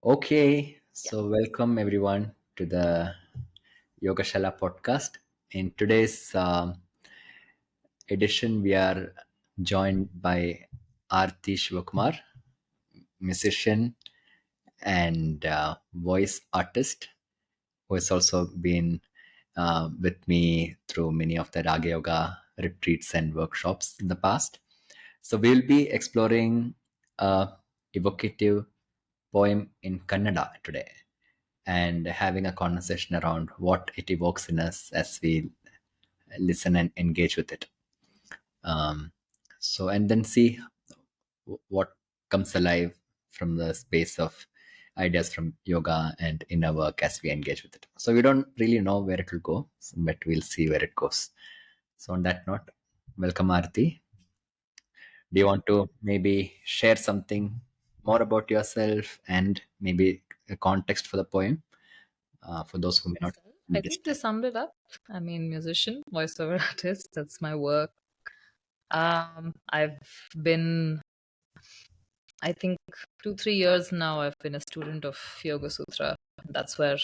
Okay, Yeah. so welcome everyone to the Yogasala Podcast. In today's edition, we are joined by Aarti Sivakumar, musician and voice artist, who has also been with me through many of the Raga Yoga retreats and workshops in the past. So we'll be exploring a evocative poem in Kannada today and having a conversation around what it evokes in us as we listen and engage with it. Um, and then see what comes alive from the space of ideas from yoga and inner work as we engage with it. So we don't really know where it will go, but we'll see where it goes. So on that note, welcome Aarti. Do you want to maybe share something more about yourself and maybe a context for the poem for those who may not Myself. I think you understand? summed it up. I mean, musician, voiceover artist. That's my work. I've been, I think, 2, 3 years now. I've been a student of Yoga Sutra. That's where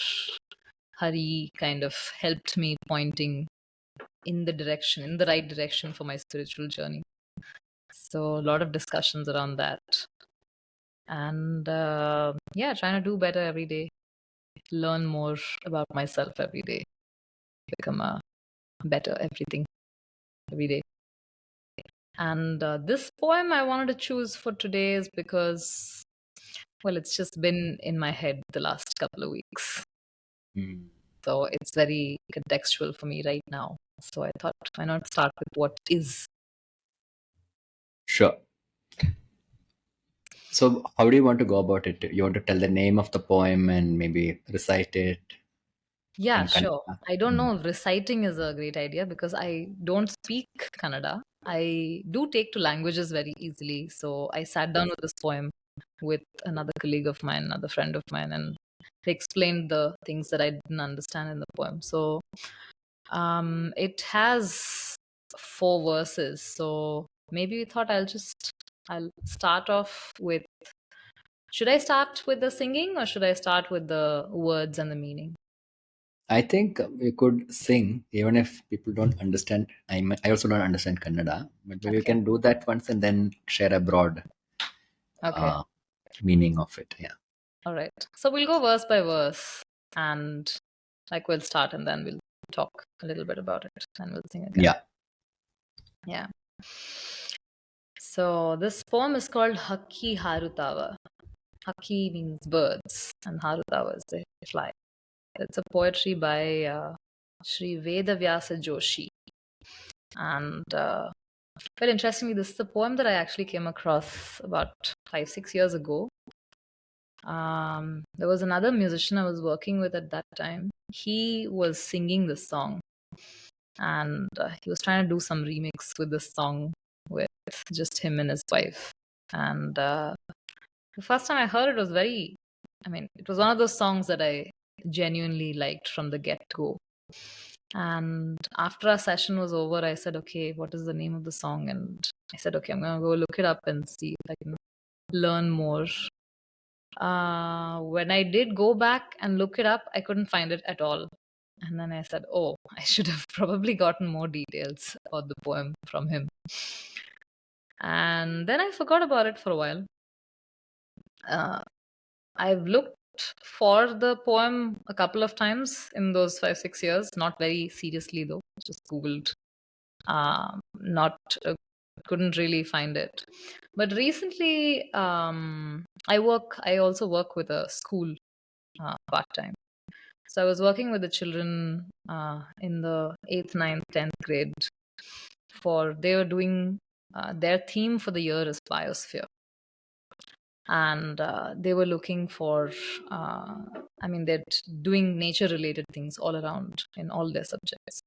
Hari kind of helped me pointing in the right direction for my spiritual journey. So a lot of discussions around that, and yeah, trying to do better every day, learn more about myself every day, become a better everything every day. And this poem I wanted to choose for today is because, well, it's just been in my head the last couple of weeks. Mm. So it's very contextual for me right now. So I thought, why not start with what is? Sure. So, how do you want to go about it? You want to tell the name of the poem and maybe recite it Yeah, in sure. Kannada? I don't Mm. know if reciting is a great idea because I don't speak Kannada. I do take to languages very easily. So I sat down with this poem with another colleague of mine, another friend of mine, and they explained the things that I didn't understand in the poem. So it has 4 verses. So maybe we thought I'll start off with. Should I start with the singing or should I start with the words and the meaning? I think you could sing even if people don't understand. I also don't understand Kannada, but maybe you Okay. can do that once and then share a broad Okay. uh, meaning of it. Yeah. All right. So we'll go verse by verse and like we'll start and then we'll talk a little bit about it and we'll sing again. Yeah. Yeah. So this poem is called Hakki Harutawa. Hakki means birds and Harutawa is they fly. It's a poetry by Sri Vedavyasa Joshi. And well, interestingly, this is a poem that I actually came across about 5, 6 years ago. There was another musician I was working with at that time. He was singing this song and he was trying to do some remix with this song with just him and his wife. And the first time I heard it was it was one of those songs that I genuinely liked from the get go. And after our session was over, I said, okay, what is the name of the song? And I said, okay, I'm going to go look it up and see if I can learn more. When I did go back and look it up, I couldn't find it at all. And then I said, oh, I should have probably gotten more details about the poem from him. And then I forgot about it for a while. Uh, I've looked for the poem a couple of times in those 5, 6 years, not very seriously though, just Googled. Not couldn't really find it. But recently, I also work with a school part time. So I was working with the children in the 8th, 9th, 10th grade for they were doing their theme for the year is biosphere. And they were looking for, they're doing nature related things all around in all their subjects.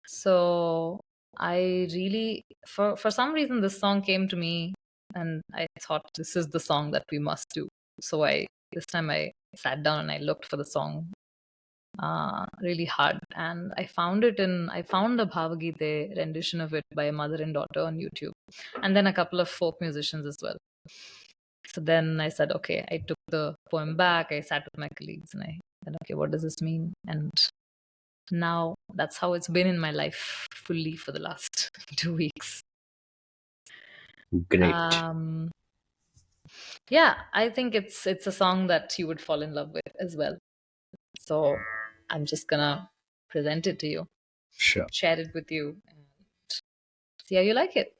So I really, for some reason, this song came to me and I thought this is the song that we must do. So this time I sat down and I looked for the song really hard. And I found a Bhavagite rendition of it by a mother and daughter on YouTube. And then a couple of folk musicians as well. So then I said, okay, I took the poem back. I sat with my colleagues and I said, okay, what does this mean? And now that's how it's been in my life fully for the last 2 weeks. Great. Um, yeah, I think it's a song that you would fall in love with as well. So I'm just gonna present it to you, Sure. share it with you, and see how you like it.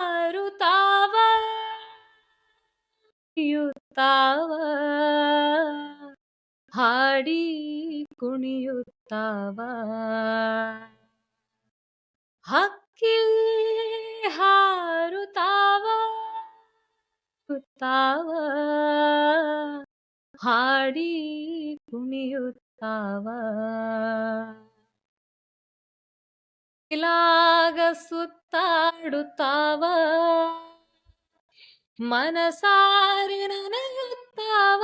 ಹಾರುತ್ತಾವ ಹಾಡಿ ಕುಣಿಯುತ್ತಾವ ಹಕ್ಕಿ ಹಾರುತ್ತಾವ ಹಾಡಿ ಕುಣಿಯುತ್ತಾವ ಇಲಾಗ ಸುತ್ತಾಡುತ್ತಾವ ಮನಸಾರೆ ನನಯುತ್ತಾವ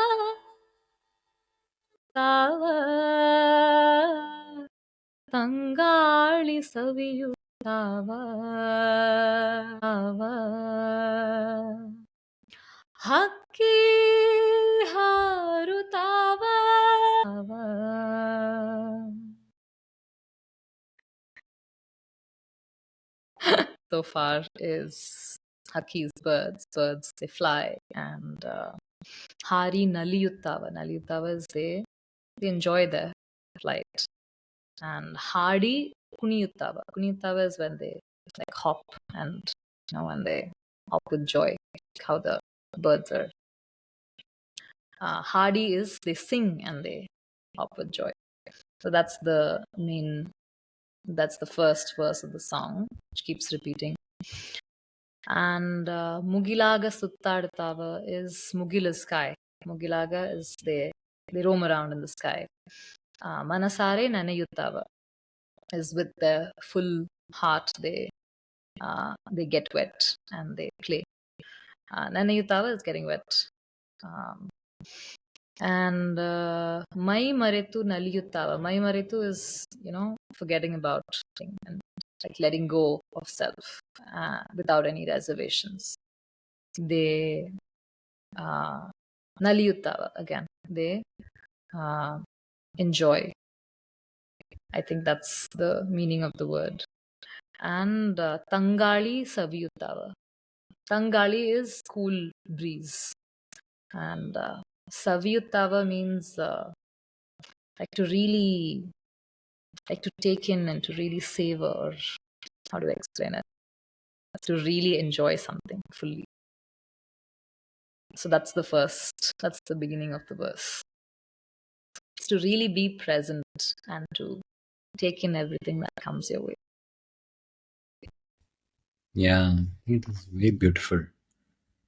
ತಂಗಾಳಿ ಸವಿಯುತ್ತಾವ ಹಕ್ಕಿ ಹಾರುತ್ತಾವ so far is Haki's birds they fly, and Hari Naliyuttava is they enjoy their flight, and Hardi Kuniyuttava is when they like hop, and when they hop with joy, like how the birds are. Hardi is they sing and they hop with joy. So that's the first verse of the song, which keeps repeating. And Mugilaga Suttadutava is Mugila sky. Mugilaga is they roam around in the sky. Manasare Nanayuttava is with their full heart they get wet and they play. Nanayuttava is getting wet. And Mai Maretu Naliyuttava. Mai Maretu is, forgetting about things and like letting go of self without any reservations. They Naliyuttava again. They enjoy. I think that's the meaning of the word. And Tangali Saviyuttava. Tangali is cool breeze. And Saviyuttava means like to really like to take in and to really savor, or how do I explain it? To really enjoy something fully. So that's the beginning of the verse. It's to really be present and to take in everything that comes your way. Yeah, it is very beautiful.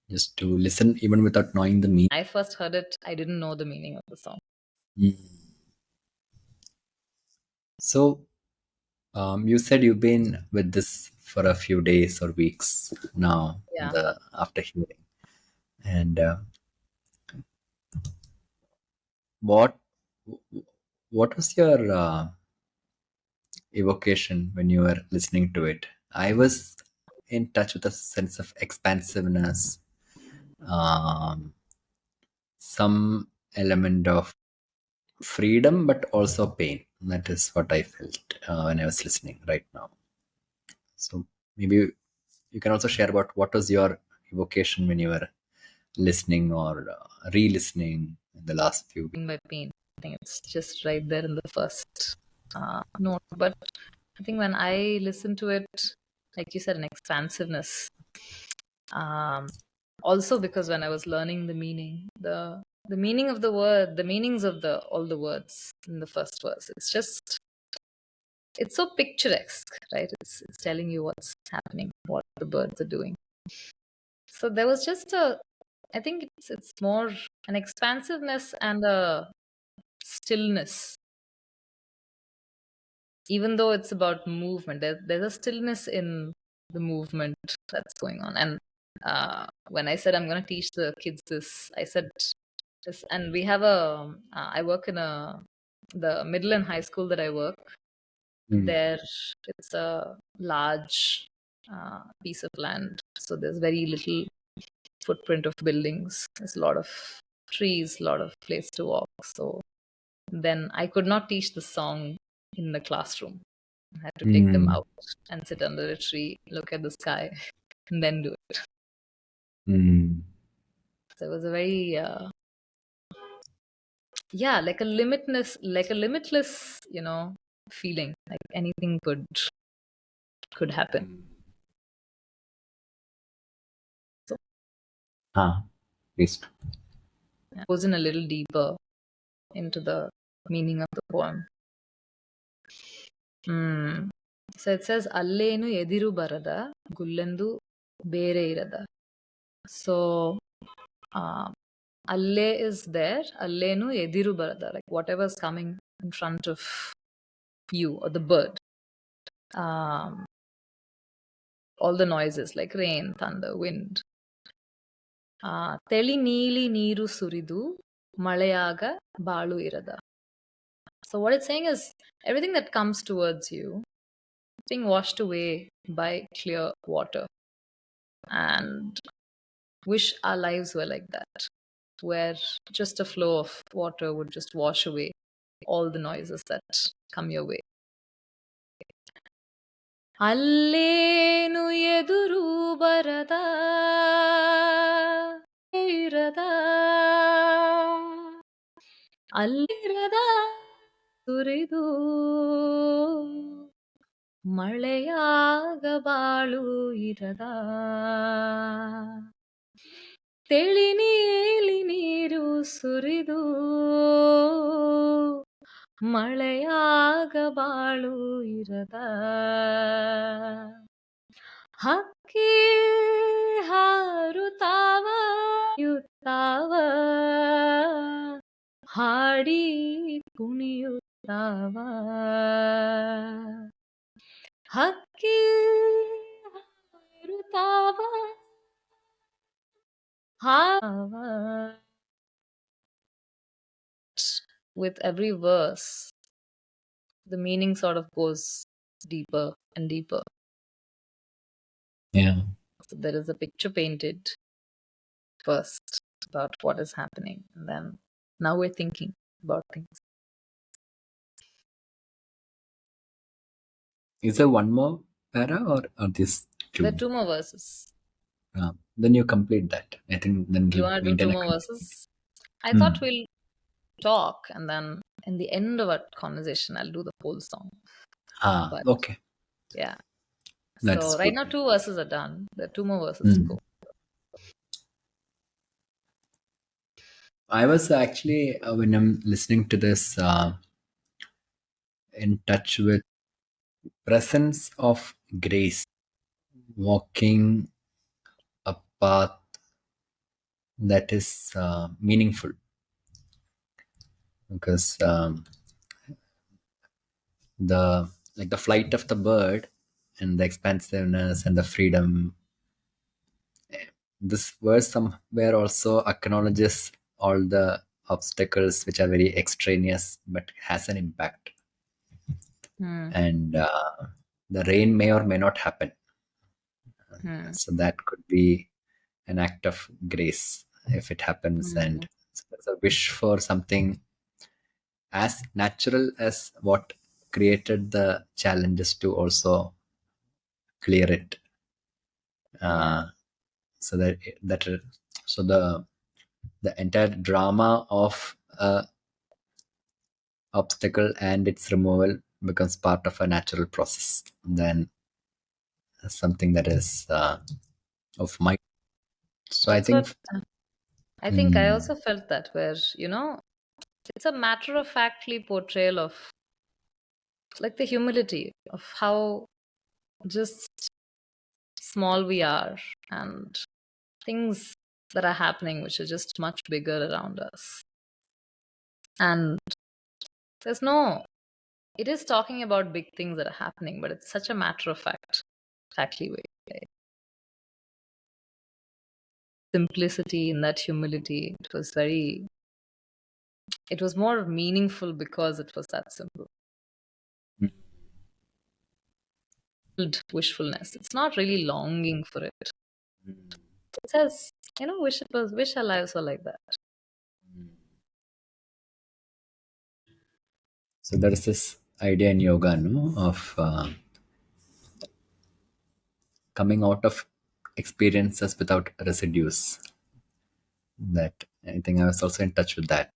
Just to listen even without knowing the meaning. I first heard it, I didn't know the meaning of the song. Mm. So, you said you've been with this for a few days or weeks now, Yeah. after hearing. And what what was your evocation when you were listening to it? I was in touch with a sense of expansiveness, um, some element of freedom, but also pain. That is what I felt when I was listening right now. So maybe you can also share about what was your evocation when you were listening or re-listening in the last few weeks. By pain, I think it's just right there in the first note. But I think when I listen to it, like you said, an expansiveness. Also because when I was learning the meaning, the meaning of the word, the meanings of all the words in the first verse, it's so picturesque, right? It's telling you what's happening, what the birds are doing. So there was just I think it's more an expansiveness and a stillness. Even though it's about movement, there's a stillness in the movement that's going on. And when I said I'm going to teach the kids this, I said this, and we have I work in the middle and high school that I work Mm. there. It's a large piece of land. So there's very little footprint of buildings. There's a lot of trees, a lot of place to walk. So then I could not teach the song in the classroom. I had to take them Mm. out and sit under a tree, look at the sky, and then do it. Mm. So it was a very yeah, like a limitless, feeling. Like anything could happen. So Ah, please. yeah, goes in a little deeper into the meaning of the poem. Hmm. So it says Allenu Ediru Barada Gullendu Bere Irada. So Alle is there, Allenu Ediru Barada, like whatever's coming in front of you or the bird. Um, all the noises like rain, thunder, wind. Teli Neeli Neeru Suridu Malayaga Balu Irada. So what it's saying is everything that comes towards you being washed away by clear water. And wish our lives were like that, where just a flow of water would just wash away all the noises that come your way. Allenu eduru barada irada allirada suridu ಮಳೆಯಾಗ ಬಾಳು ಇರದ ತೆಳಿ ನೀಲಿ ನೀರು ಸುರಿದು ಮಳೆಯಾಗ ಬಾಳು ಇರದ ಹಕ್ಕಿ ಹಾರುತ್ತಾವ ಯುತ್ತಾವ ಹಾಡಿ ಕುಣಿಯುತ್ತಾವ ಹಕ್ಕಿ ಹಾರುತ್ತಾವ with every verse, the meaning sort of goes deeper and deeper. Yeah. So there is a picture painted first about what is happening, and then now we're thinking about things. Is there one more para or this There two? are two more verses. Then you complete that. I think then You it'll want to do two maintain a more continuity. verses? I thought Hmm. we'll talk, and then in the end of our conversation, I'll do the whole song. But Okay. yeah. That's So right good. now, two verses are done. There are two more verses to Hmm. go. I was actually, when I'm listening to this, in touch with presence of grace, walking a path that is meaningful, because the like the flight of the bird and the expansiveness and the freedom, this verse somewhere also acknowledges all the obstacles which are very extraneous but has an impact. Hmm. And the rain may or may not happen, Hmm. so that could be an act of grace if it happens. Hmm. And so there's a wish for something as natural as what created the challenges to also clear it, Yeah. so that so the entire drama of obstacle and its removal becomes part of a natural process than something that is of my. So I That's what think. I think I Mm, also felt that, where, it's a matter of factly portrayal of like the humility of how just small we are, and things that are happening which are just much bigger around us. And there's no, it is talking about big things that are happening, but it's such a matter of factly way. Like, simplicity in that humility. It was more meaningful because it was that simple. mm, wishfulness. It's not really longing for it. It says, wish our lives were like that. So there is this idea in yoga, no, of coming out of experiences without residues. That I think I was also in touch with that.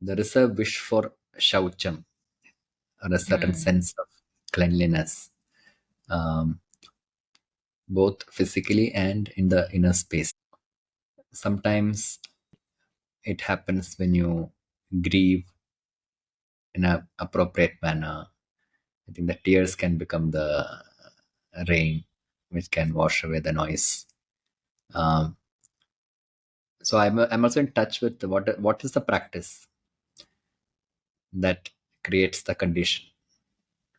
There is a wish for shaucham, or a certain Hmm. sense of cleanliness, um, both physically and in the inner space. Sometimes it happens when you grieve in an appropriate manner. I think the tears can become the rain, which can wash away the noise. Um, so I'm also in touch with what is the practice that creates the condition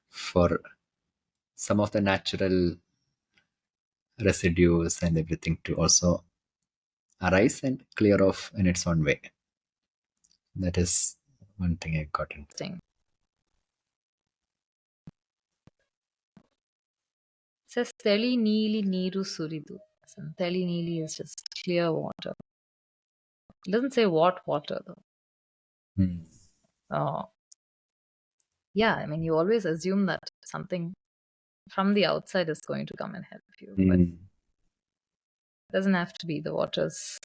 for some of the natural residues and everything to also arise and clear off in its own way. That is one thing I got in. Thing. It says Teli Neeli Niru Suridu. So Teli Neeli is just clear water. It doesn't say what water though. Hmm. Oh, yeah, I mean, you always assume that something from the outside is going to come and help you, but Hmm. it doesn't have to be. The waters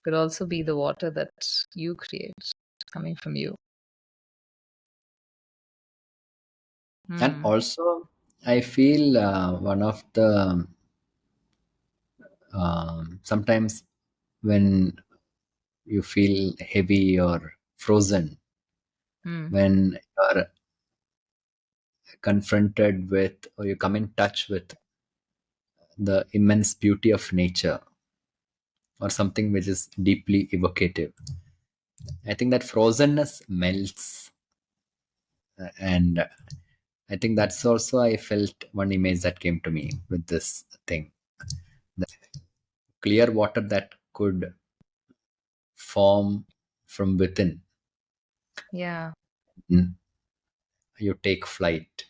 could also be the water that you create coming from you. And Hmm. also, I feel one of the sometimes when you feel heavy or frozen, Hmm. when you're confronted with or you come in touch with the immense beauty of nature or something which is deeply evocative, I think that frozenness melts. And I think that's also, I felt one image that came to me with this thing. The clear water that could form from within. Yeah. Mm. You take flight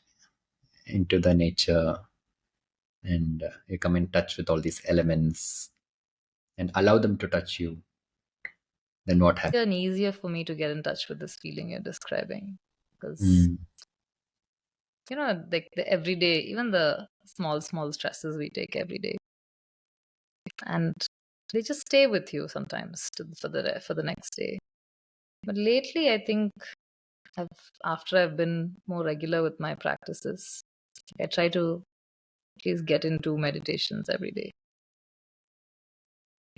into the nature and you come in touch with all these elements and allow them to touch you. Then what happens? And easier for me to get in touch with this feeling you're describing because, Mm. like the everyday, even the small stresses we take every day, and they just stay with you sometimes for the next day. But lately, I think I've after I've been more regular with my practices, I try to at least get into meditations every day.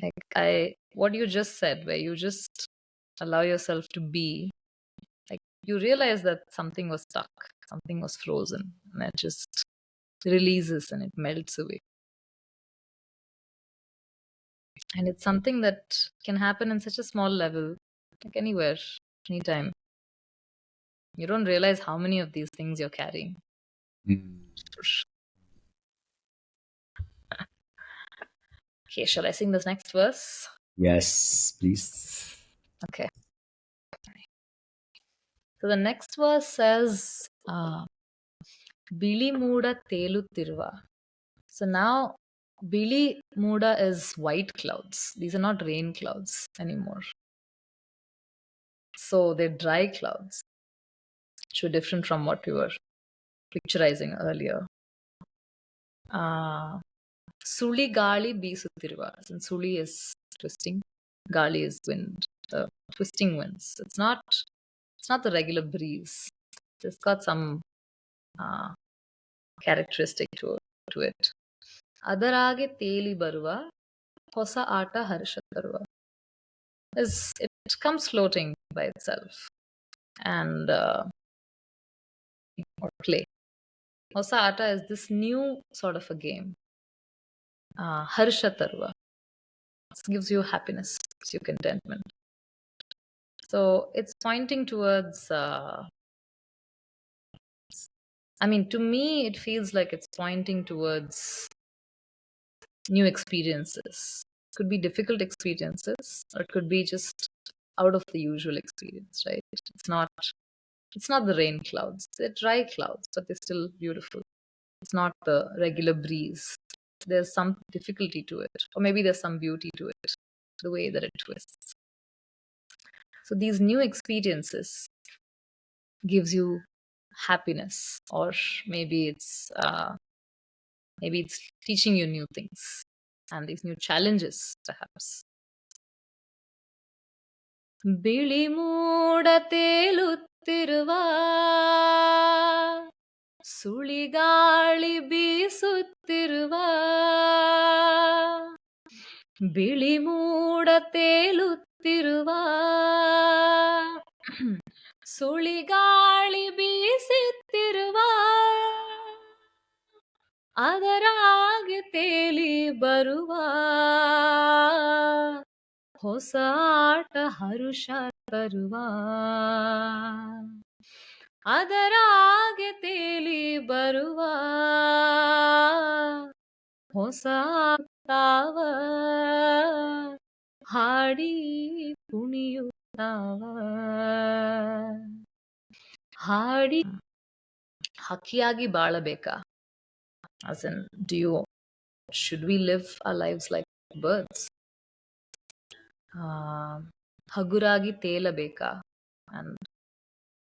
Like what you just said, where you just allow yourself to be, like you realize that something was stuck, something was frozen, and it just releases and it melts away. And it's something that can happen in such a small level, like anywhere, anytime. You don't realize how many of these things you're carrying. Mm. Okay, shall I sing this next verse? Yes, please. Okay. So the next verse says, Bili Muda Telu Tirva. So now, Bili Muda is white clouds. These are not rain clouds anymore. So they're dry clouds, which were different from what we were picturizing earlier. Suli Gali Bisutirva. And Suli is twisting, Gali is wind, twisting winds. It's not the regular breeze. It's got some uh, characteristic to it. Adarage teli baruva, hosa ata harsha taruva. It comes floating by itself and or play. Hosa ata is this new sort of a game. Harsha taruva. It gives you happiness, gives you contentment. So it's pointing towards. I mean, to me, it feels like it's pointing towards new experiences. Could be difficult experiences, or it could be just out of the usual experience, right? It's not. It's not the rain clouds, they're dry clouds, but they're still beautiful. It's not the regular breeze. There's some difficulty to it, or maybe there's some beauty to it, the way that it twists. So these new experiences gives you happiness, or maybe it's teaching you new things and these new challenges, perhaps. ಬಿಳಿ ಮೋಡ ತೇಲುತ್ತಿರುವ ಸುಳಿಗಾಳಿ ಬೀಸುತ್ತಿರುವ ಬಿಳಿ ಮೋಡ ತೇಲುತ್ತಿರುವ ಸುಳಿಗಾಳಿ ಬೀಸುತ್ತಿರುವ ಅದರಾಗೆ ತೇಲಿ ಬರುವ ಹೊಸ ಆಟ ಹರುಷ ತರುವ ಅದರಾಗೆ ತೇಲಿ ಬರುವ ಹೊಸ ತಾವ ಹಾಡಿ ಕುಣಿಯುತ್ತಾವ ಹಾಡಿ ಹಕ್ಕಿಯಾಗಿ ಬಾಳಬೇಕಾ? As in, should we live our lives like birds? ಹಗುರಾಗಿ ತೇಲಬೇಕಾ? And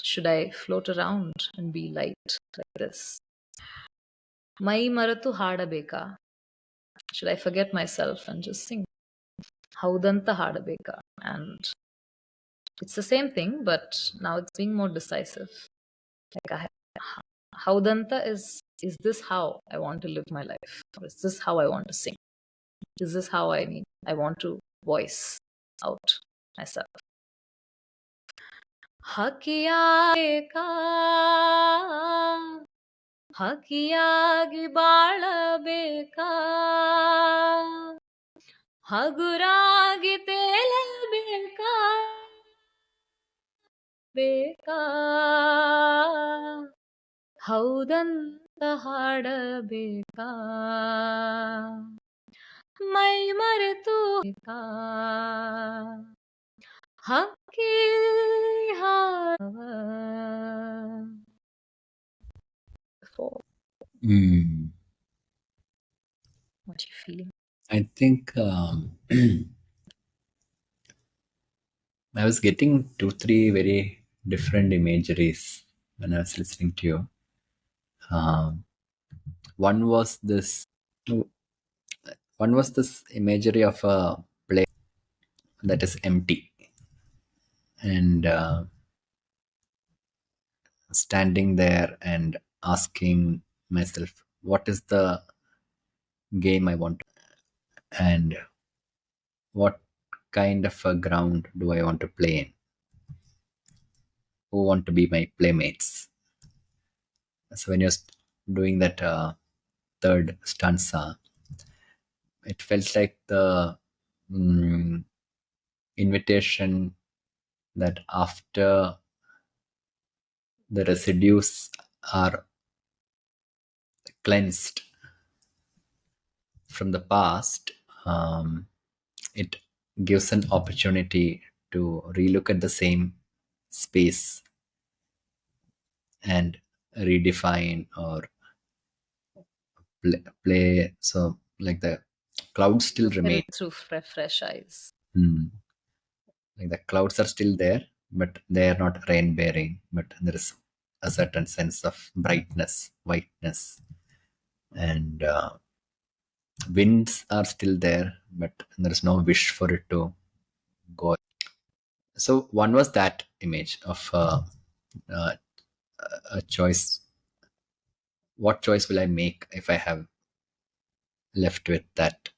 should I float around and be light like this? ಮೈ ಮರೆತು ಹಾಡಬೇಕಾ? Should I forget myself and just sing? ಹೌದಂತ ಹಾಡಬೇಕಾ? And it's the same thing, but now it's being more decisive. Like Haudanta is this how I want to live my life? Or is this how I want to sing? Is this how I want to voice out myself? ಹಕ್ಕಿಯಾಗಬೇಕಾ? ಹಕ್ಕಿಯಾಗಿ ಬಾಳಬೇಕಾ? ಹಗುರಾಗಿ ತೇಲಬೇಕಾ? ಬೇಕಾ? ಹೌದಂತ ಹಾಡಬೇಕಾ? ಮೈ ಮರೆತು ಬೇಕಾ? ಹಕ್ಕಿ ಹಾಡವ. What are you feeling? I think I was getting 2-3 very different imageries when I was listening to you. One was this imagery of a place that is empty, and standing there and asking myself, what is the game I want to, and what kind of a ground do I want to play in? Who want to be my playmates? So when you're doing that third stanza, it felt like the invitation that after the residues are cleansed from the past, it gives an opportunity to relook at the same space and redefine or play. So like the clouds still remain. Through fresh eyes. Like the clouds are still there, but they are not rain bearing, but there is a certain sense of brightness, whiteness, and winds are still there, but there is no wish for it to go. So one was that image of a choice. What choice will I make if I have left with that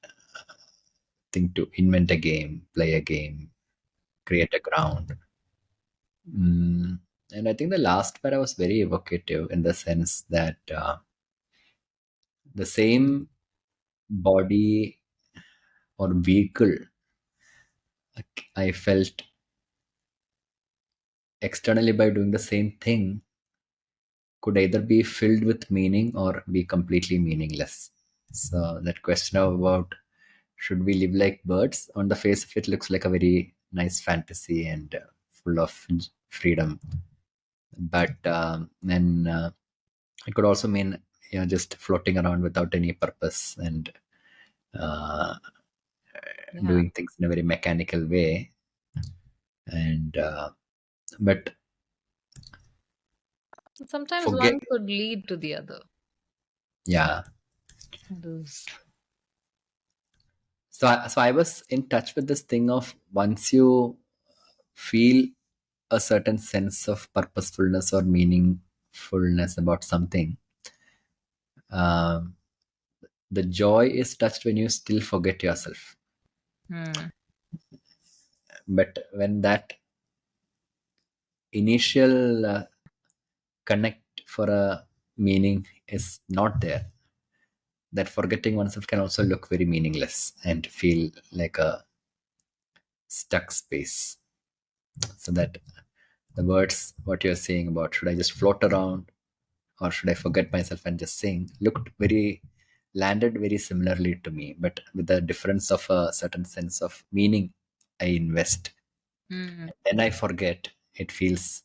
thing to invent a game, play a game, create a ground? And I think the last part was very evocative in the sense that the same body or vehicle I felt externally by doing the same thing could either be filled with meaning or be completely meaningless. So that question about should we live like birds, on the face of it looks like a very nice fantasy and full of freedom. But then it could also mean just floating around without any purpose and uh, Yeah. doing things in a very mechanical way. And but Sometimes forget, one could lead to the other. yeah. It is. So I was in touch with this thing of once you feel a certain sense of purposefulness or meaningfulness about something, um, the joy is touched when you still forget yourself. Hmm. But when that initial connect for a meaning is not there, that forgetting oneself can also look very meaningless and feel like a stuck space. So that the words, what you're saying about should I just float around or should I forget myself and just sing, looked very, landed very similarly to me, but with the difference of a certain sense of meaning I invest. Hmm. Then I forget. It feels,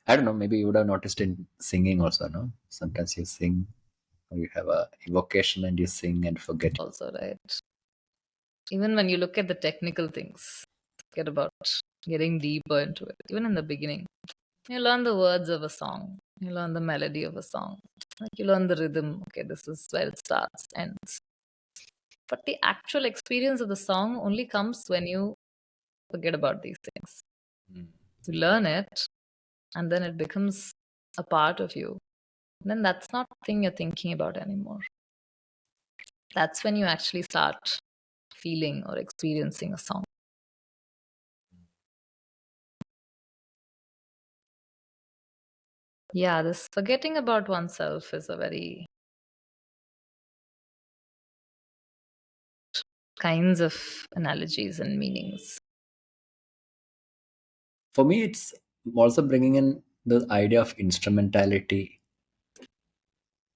I don't know, maybe you would have noticed in singing also, no? Sometimes you sing or you have a evocation and you sing and forget. Also, right. Even when you look at the technical things, forget about getting deeper into it. Even in the beginning, you learn the words of a song, you learn the melody of a song, like you learn the rhythm. Okay, this is where it starts, ends. But the actual experience of the song only comes when you forget about these things. Mm. You learn it, and then it becomes a part of you. Then that's not the thing you're thinking about anymore. That's when you actually start feeling or experiencing a song. Yeah, this forgetting about oneself is a very kinds of analogies and meanings. For me, it's also bringing in the idea of instrumentality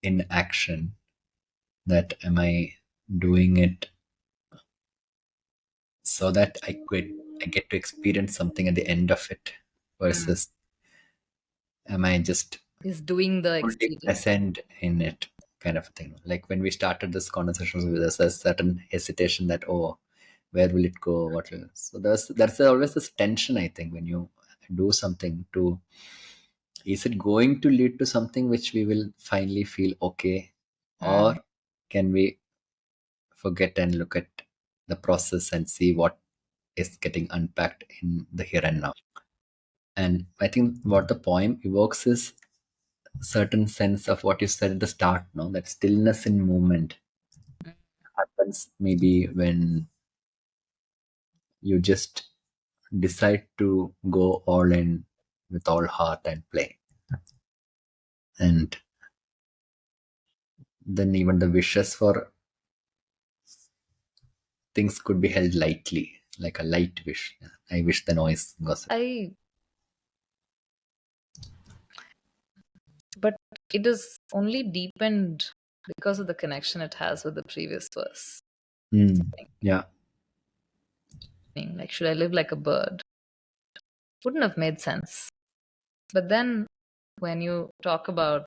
in action. That am I doing it so that I get to experience something at the end of it, Mm. versus am I just Is doing the fully experience. present in it, kind of thing. Like when we started this conversation with us, a certain hesitation that, oh, where will it go? What will, so there's always this tension, I think, when you do something to, is it going to lead to something which we will finally feel okay, or Mm. can we forget and look at the process and see what is getting unpacked in the here and now. And I think what the poem evokes is certain sense of what you said at the start, no? That stillness in movement happens maybe when you just decide to go all in with all heart and play. And then even the wishes for things could be held lightly, like a light wish. I wish the noise goes. I But it is only deepened because of the connection it has with the previous verse. Mm, yeah. Like, should I live like a bird? Wouldn't have made sense. But then when you talk about,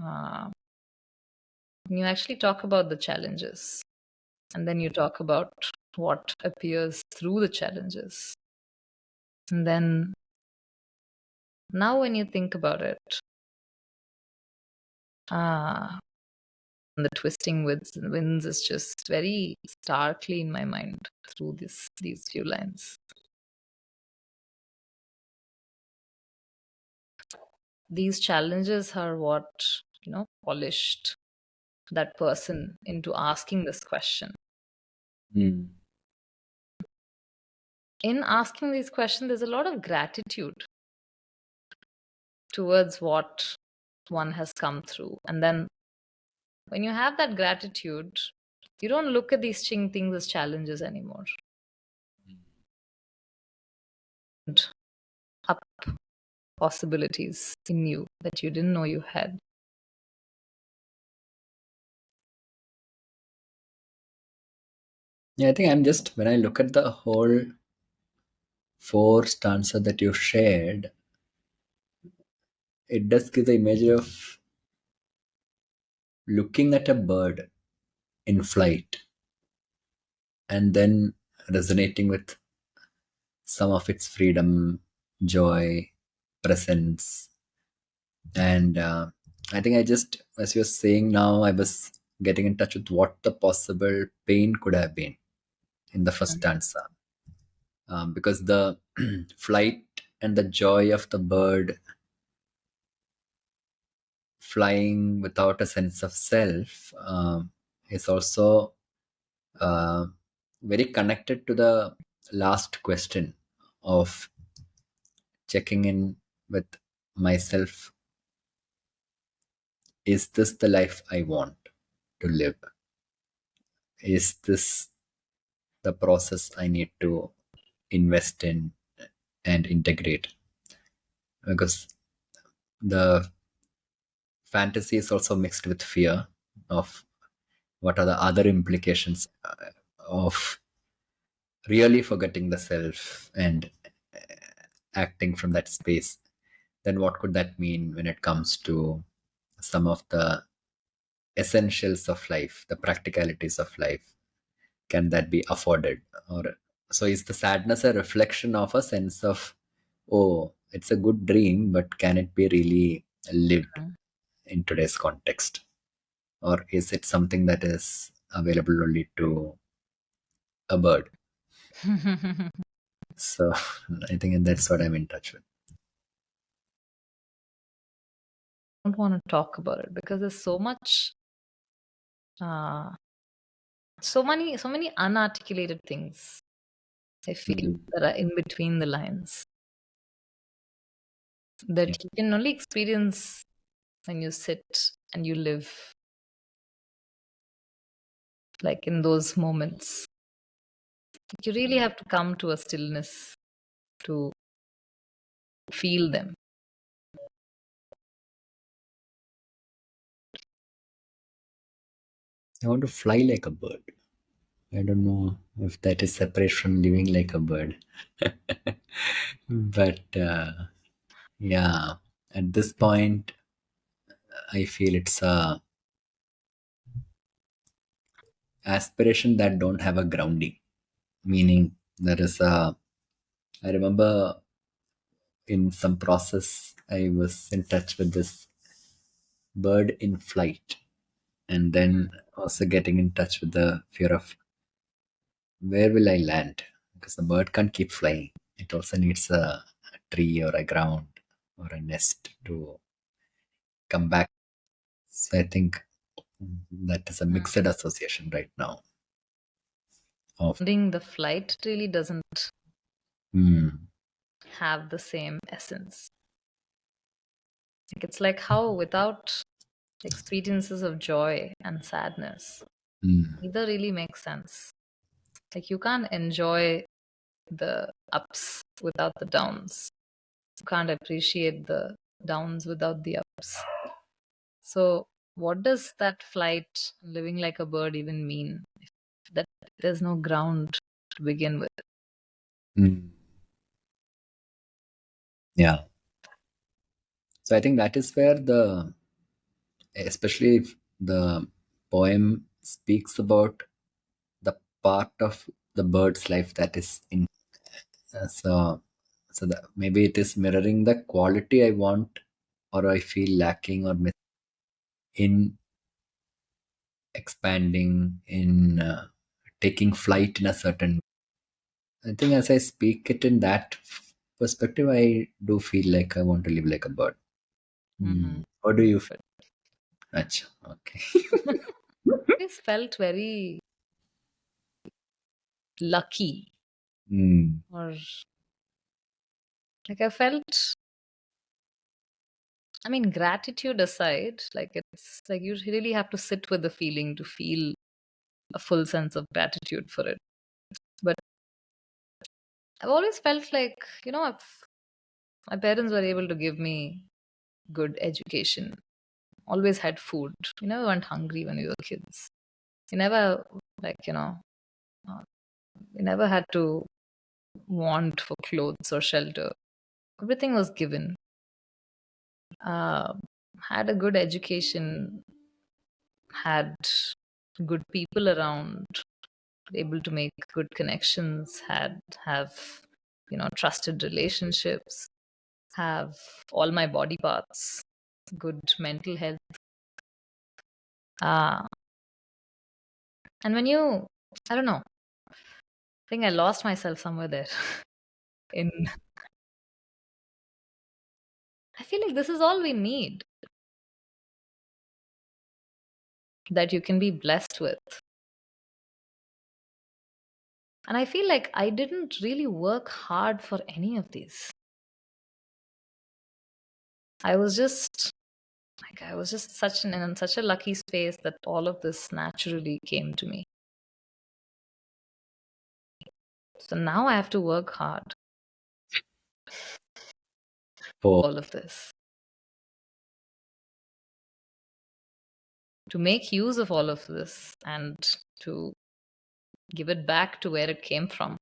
uh, when you actually talk about the challenges, and then you talk about what appears through the challenges, and then now when you think about it, uh, the twisting winds is just very starkly in my mind through these few lines. These challenges are what, polished that person into asking this question. Mm. In asking these questions, there's a lot of gratitude towards what one has come through. And then when you have that gratitude, you don't look at these things as challenges anymore. And up possibilities in you that you didn't know you had. Yeah, I think I'm just, when I look at the whole four stanza that you shared, it does give the image of looking at a bird in flight and then resonating with some of its freedom, joy, presence. And I think I just, as you're saying now, I was getting in touch with what the possible pain could have been in the first stanza. Because the flight and the joy of the bird flying without a sense of self is also uh, very connected to the last question of checking in with myself. Is this the life I want to live? Is this the process I need to invest in and integrate? Because the fantasy is also mixed with fear of what are the other implications of really forgetting the self and acting from that space. Then what could that mean when it comes to some of the essentials of life, the practicalities of life? Can that be afforded? Or so is the sadness a reflection of a sense of, oh, it's a good dream, but can it be really lived in today's context? Or is it something that is available only to a bird? So I think that's what I'm in touch with. Don't want to talk about it because there's so much, uh, so many unarticulated things I feel Mm, that are in between the lines that yeah. you can only experience when you sit and you live, like in those moments. You really have to come to a stillness to feel them. I want to fly like a bird. I don't know if that is separate from living like a bird. But yeah, at this point, I feel it's a aspiration that don't have a grounding. Meaning, there is a. I remember in some process, I was in touch with this bird in flight, and then also getting in touch with the fear of where will I land? Because the bird can't keep flying. It also needs a tree or a ground or a nest to come back. So I think that is a mixed association right now of Ending the flight really doesn't mm, have the same essence. Like it's like how without experiences of joy and sadness, mm, neither really makes sense. Like you can't enjoy the ups without the downs. You can't appreciate the downs without the ups. So, what does that flight, living like a bird, even mean? If that there's no ground to begin with. mm, yeah. So I think that is where the, especially if the poem speaks about the part of the bird's life that is in. So that maybe it is mirroring the quality I want or I feel lacking or in expanding in taking flight in a certain. I think as I speak it in that perspective, I do feel like I want to live like a bird. Mm-hmm. How do you feel? Acha, okay. Always felt very lucky, Mm, or like I felt. I mean, gratitude aside, like it's like you really have to sit with the feeling to feel a full sense of gratitude for it. But I've always felt like, if my parents were able to give me good education, always had food. You never went hungry when we were kids. You never, like, uh, you never had to want for clothes or shelter. Everything was given. uh, had a good education, had good people around, able to make good connections, have trusted relationships, have all my body parts, good mental health. Uh, and when I don't know, I think I lost myself somewhere there. In I feel like this is all we need, that you can be blessed with. And I feel like I didn't really work hard for any of these. I was just I was just in such a lucky space that all of this naturally came to me. So now I have to work hard For all of this, to make use of all of this, and to give it back to where it came from.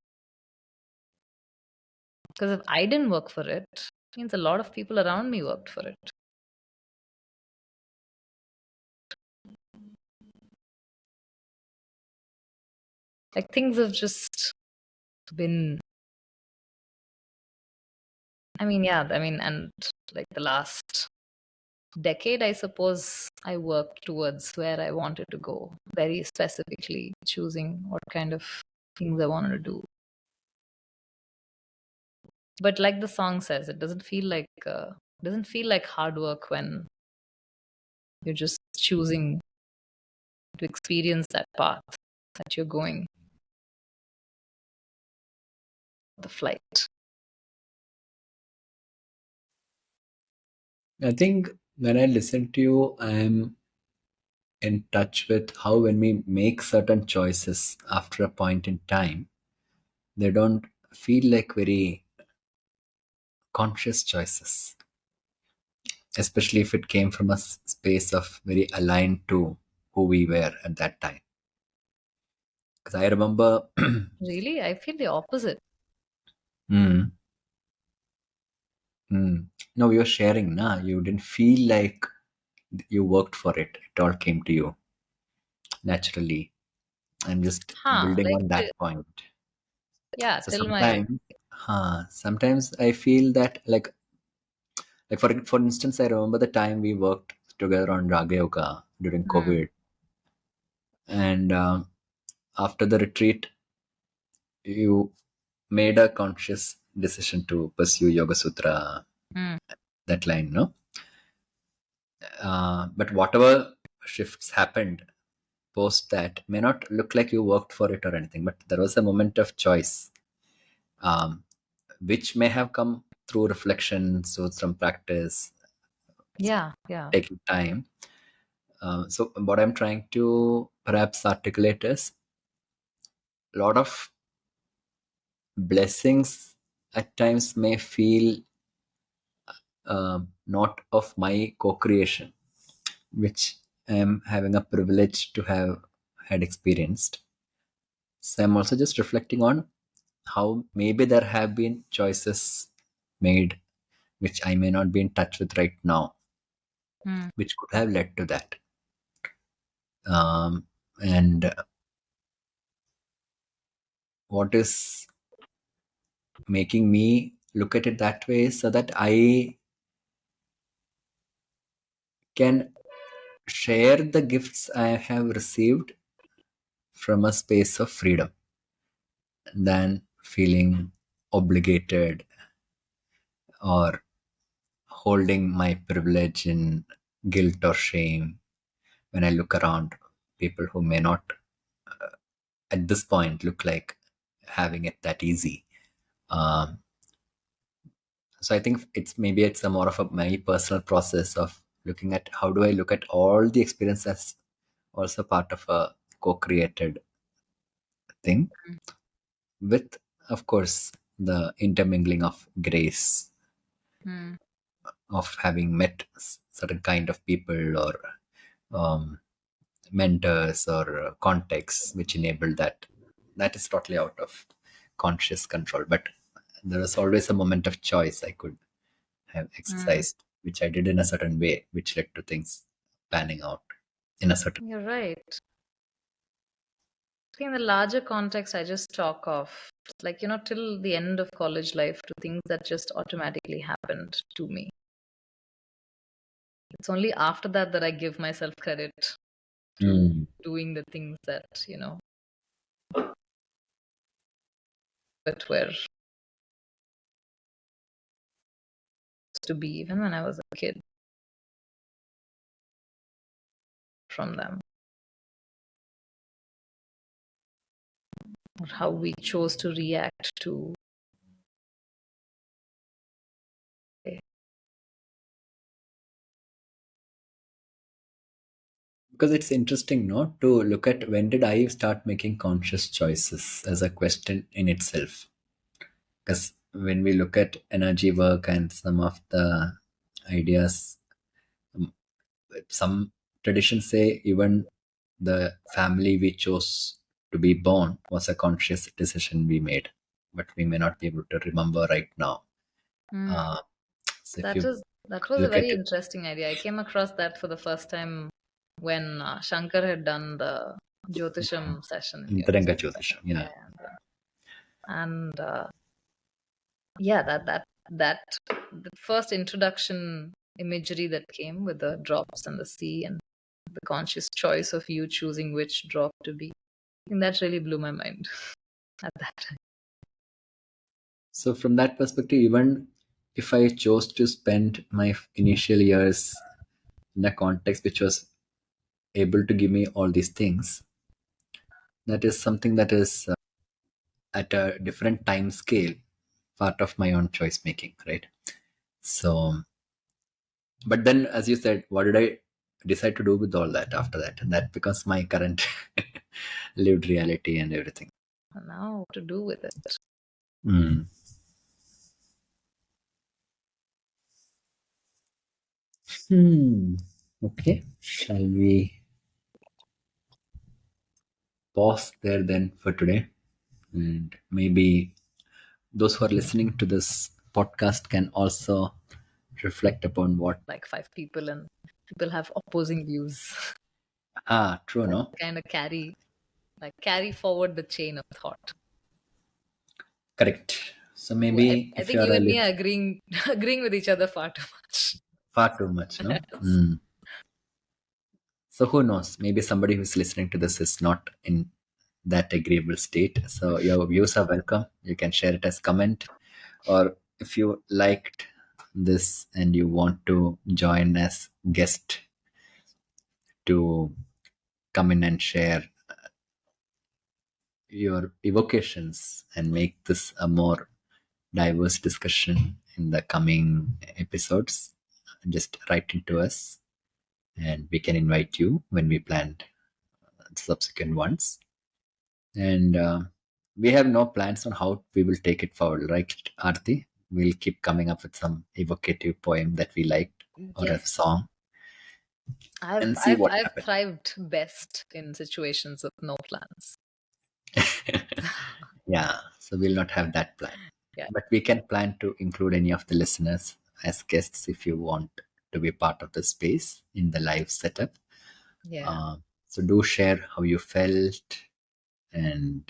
Because if I didn't work for it, it means a lot of people around me worked for it. Like things have just been, and like the last decade, I suppose, I worked towards where I wanted to go, very specifically choosing what kind of things I wanted to do. But like the song says, it doesn't feel like hard work when you're just choosing to experience that path that you're going, the flight. I think when I listen to you, I'm in touch with how when we make certain choices after a point in time, they don't feel like very conscious choices, especially if it came from a space of very aligned to who we were at that time. Because I remember, Really, I feel the opposite. mm, no, you were sharing, nah, you didn't feel like you worked for it. It all came to you naturally. I'm just building Like on that point. yeah, So till my sometimes I feel that like for instance, I remember the time we worked together on Raga Yoga during mm, COVID, and after the retreat, you made a conscious decision to pursue Yoga Sutra, mm, that line, no? But whatever shifts happened post that may not look like you worked for it or anything, but there was a moment of choice, um, which may have come through reflection, so some practice, yeah. taking time. So what I'm trying to perhaps articulate is a lot of blessings at times may feel not of my co-creation, which I'm having a privilege to have had experienced. So I'm also just reflecting on how maybe there have been choices made which I may not be in touch with right now, mm, which could have led to that. And what is making me look at it that way so that I can share the gifts I have received from a space of freedom than feeling obligated or holding my privilege in guilt or shame when I look around people who may not at this point look like having it that easy. Um, so I think it's a more of a my personal process of looking at how do I look at all the experience as also part of a co-created thing with, of course, the intermingling of grace mm, of having met certain kind of people or um, mentors or contexts which enable that. That is totally out of conscious control, but there was always a moment of choice I could have mm, exercised which I did in a certain way, which led to things panning out in a certain. You're right. I think in the larger context, I just talk of like, till the end of college life to things that just automatically happened to me. It's only after that that I give myself credit to doing the things that, that were to be even when I was a kid from them. Or how we chose to react to. Because it's interesting, no, to look at when did I start making conscious choices as a question in itself. Because when we look at energy work and some of the ideas, some traditions say even the family we chose to be born was a conscious decision we made, but we may not be able to remember right now. Uh, so if you That was a look very at it, interesting idea. I came across that for the first time when Shankar had done the Jyotisham session in Antaranga university. Jyotish, yeah. Yeah, and yeah, that the first introduction imagery that came with the drops and the sea and the conscious choice of you choosing which drop to be. I think that really blew my mind at that time. So from that perspective, even if I chose to spend my initial years in a context which was able to give me all these things, that is something that is at a different time scale, part of my own choice making, right? So, but then, as you said, what did I decide to do with all that after that? And that becomes my current lived reality and everything. And now what to do with it? Mm. Hmm. Okay. Shall we pause there then for today? And maybe those who are listening to this podcast can also reflect upon what. Like five people and people have opposing views. Ah, true, That no? kind of carry forward the chain of thought. Correct. So I, maybe I if think you're you a and me are agreeing agreeing with each other far too much. far too much, no? Yes. Mm. So who knows? Maybe somebody who's listening to this is not in that agreeable state. So your views are welcome. You can share it as comment, or if you liked this and you want to join as guest to come in and share your evocations and make this a more diverse discussion in the coming episodes, just write into us and we can invite you when we planned subsequent ones. And we have no plans on how we will take it forward, right, Aarti? We'll keep coming up with some evocative poem that we liked or a Yes. song I've and see I've what I've happens. thrived best in situations with no plans. Yeah, so we'll not have that plan. Yeah. But we can plan to include any of the listeners as guests if you want to be part of the space in the live setup. Yeah. Uh, so do share how you felt and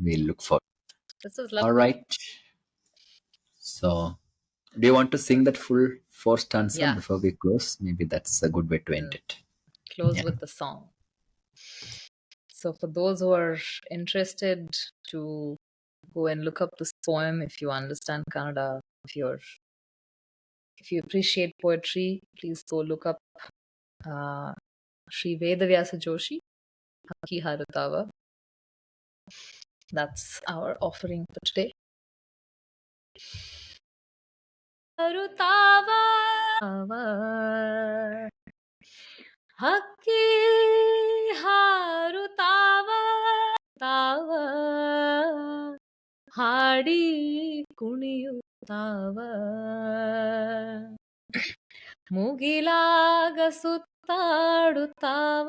we'll look forward. This was All lovely. right. So do you want to sing that full four stanza Yeah. before we close? Maybe that's a good way to end We'll it. close Yeah. with the song. So for those who are interested to go and look up this poem, if you understand Kannada, if you appreciate poetry, please go look up uh, Sri Vedavyasa Joshi, Haki Harutava. That's our offering for today. ಹಕ್ಕಿ ಹಾರುತ್ತಾವ ತಾವ ಹಾಡಿ ಕುಣಿಯುತ್ತಾವ ಮುಗಿಲಾಗ ಸುತ್ತಾಡುತ್ತಾವ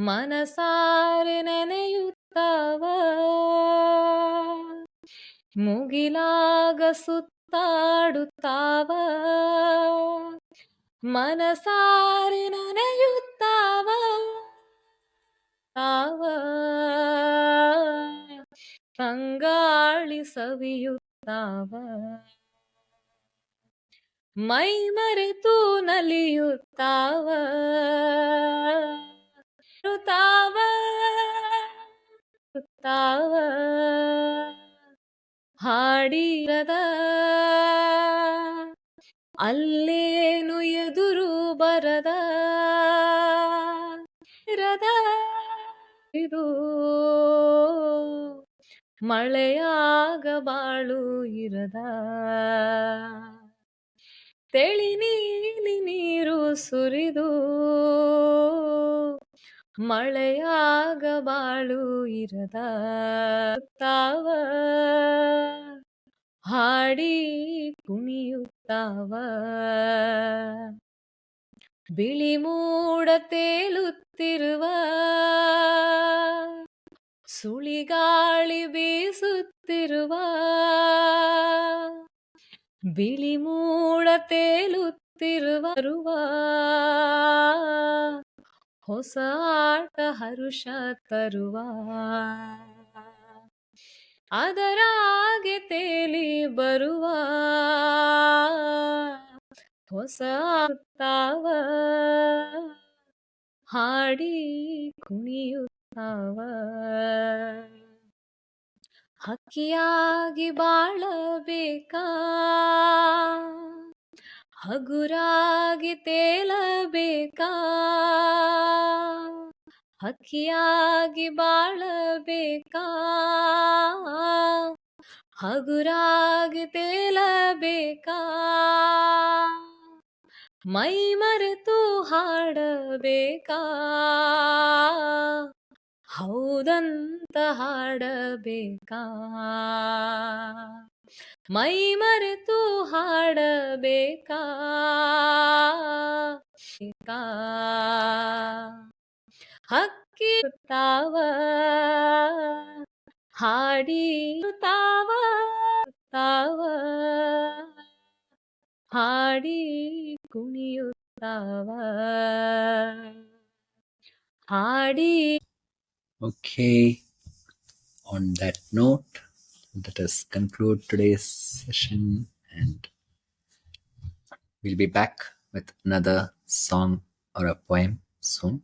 ಮನಸಾರೆ ನೆನೆಯುತ್ತಾವ ಮುಗಿಲಾಗ ಸುತ್ತ ತಾಡುತ್ತಾವ ಮನಸಾರೆ ನನಯುತ್ತಾವ ತಾವ ತಂಗಾಳಿ ಸವಿಯುತ್ತಾವ ಮೈ ಮರೆತು ನಲಿಯುತ್ತಾವ ತಾವ ತಾವ ಹಾಡಿರದ ಅಲ್ಲೇನು ಎದುರು ಬರದ ಇರದ ಇದು ಮಳೆಯಾಗ ಬಾಳು ಇರದ ತೆಳಿ ನೀಲಿ ನೀರು ಸುರಿದು ಮಳೆಯಾಗ ಬಾಳು ಇರದ ತಾವ ಹಾಡಿ ಕುಣಿಯುತ್ತಾವ ಬಿಳಿ ಮೂಡ ತೇಲುತ್ತಿರುವ ಸುಳಿಗಾಳಿ ಬೀಸುತ್ತಿರುವ ಬಿಳಿ ಮೂಡ ತೇಲುತ್ತಿರುವ ಹೊಸ ಆಟ ಹರುಷ ತರುವ ಅದರಾಗೆ ತೇಲಿ ಬರುವ ಹೊಸ ತಾವ ಹಾಡಿ ಕುಣಿಯುತ್ತಾವ ಹಕ್ಕಿಯಾಗಿ ಬಾಳಬೇಕಾ ಹಗುರಾಗಿ ತೇಲಬೇಕಾ ಹಕ್ಕಿಯಾಗಿ ಬಾಳಬೇಕಾ ಹಗುರಾಗಿ ತೇಲಬೇಕಾ ಮೈ ಮರೆತು ಹಾಡಬೇಕಾ ಹೌದಂತ ಹಾಡಬೇಕಾ ಮೈ ಮರೆತು ಹಾಡಬೇಕಾ ಹಕ್ಕಿ ತಾವ ಹಾಡಿ ತಾವ ತಾವ ಹಾಡಿ ಕುಣಿಯುತ್ತಾವ ಹಾಡಿ. Okay, on that note, let us conclude today's session and we'll be back with another song or a poem soon.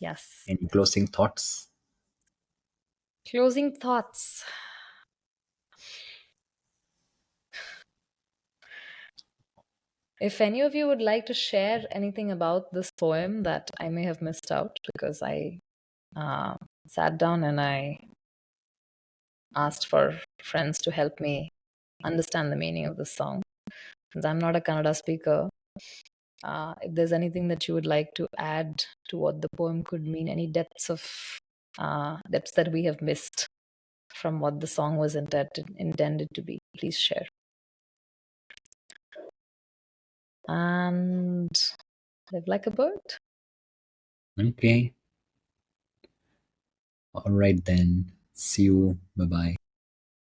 Yes. Any closing thoughts? Closing thoughts. If any of you would like to share anything about this poem that I may have missed out, because I sat down and I asked for friends to help me understand the meaning of this song. Since I'm not a Kannada speaker, if there's anything that you would like to add to what the poem could mean, any depths that we have missed from what the song was intended to be, please share. And live like a bird. Okay. All right then. See you. Bye bye.